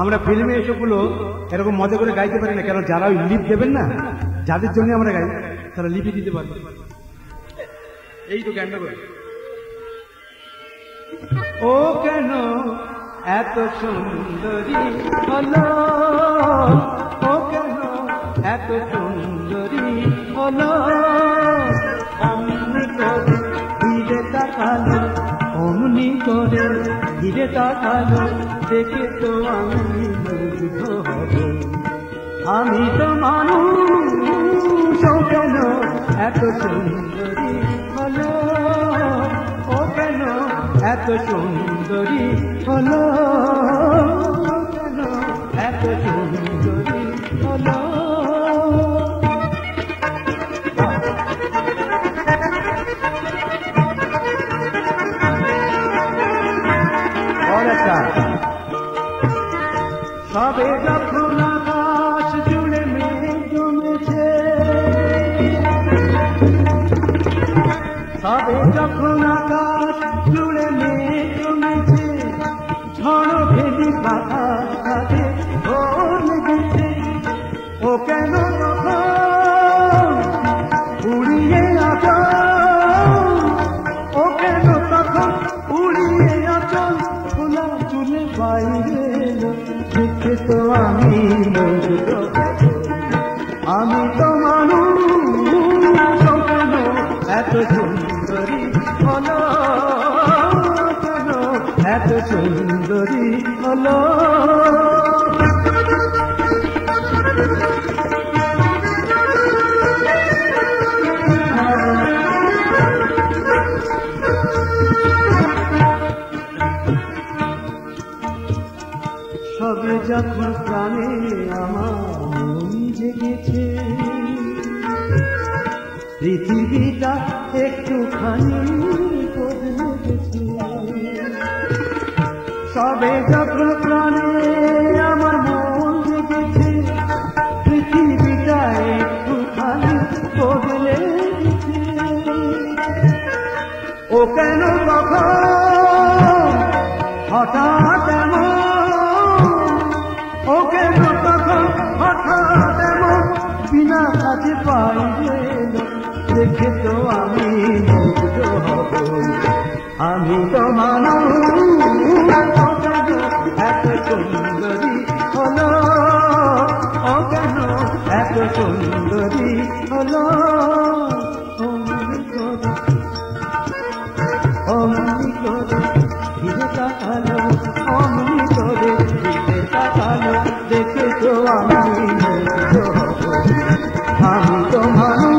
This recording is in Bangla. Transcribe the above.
আমরা ফিল্মে এসবগুলো এরকম মজা করে গাইতে পারি না, কেন যারা ওই লিপ দেবেন না, যাদের জন্য আমরা গাই, তারা লিপি দিতে পারবে। এই তো গানটা করে, ও কেন এত সুন্দরী হলো, ও কেন এত সুন্দরী হলো, অমনি করে ফিরে তাকালো, অমনি করে ফিরে তাকালো, দেখে তো আমি মুগ্ধ হব। আমি তো মানুষ, ও কেন এত সুন্দরী হলো, ও কেন এত সুন্দরী হলো, কেন এত সুন্দরী হলো। সবে যখন আকাশ জুড়ে মেঘ জমেছে, সবে যখন আকাশ জুড়ে মেঘ জমেছে, ঝড় ভেদি বাতাস সাথে ঢোল লেগেছে, ও কেন তখন উড়িয়ে আচল, ও কেন তখন উড়িয়ে আচল, খোলা চুলে বাইরে এলো, দেখে তো আমি মুগ্ধ। আমি তো মানুষ, কেন এত সুন্দরী হলো, কেন এত সুন্দরী হলো। সবে যখন প্রাণে আমার মন জেগেছে, পৃথিবীটা একটুখানি বদলে গেছে, সবে যখন প্রাণে আমার মন জেগেছে, পৃথিবীটা একটুখানি বদলে গেছে, ও কেন তখন হঠাৎ এমন, ও কেন তখন হঠাৎ এমন বিনা কাজে পাইলে, দেখে তো আমি মুগ্ধ হব। আমি তো মানুষ, এত সুন্দরী হলো, ও কেন এত সুন্দরী হলো। অমনি করে ফিরে তাকালো, অমনি করে ফিরে তাকালো, দেখে তো আমি মুগ্ধ হব। আমি তো মানুষ।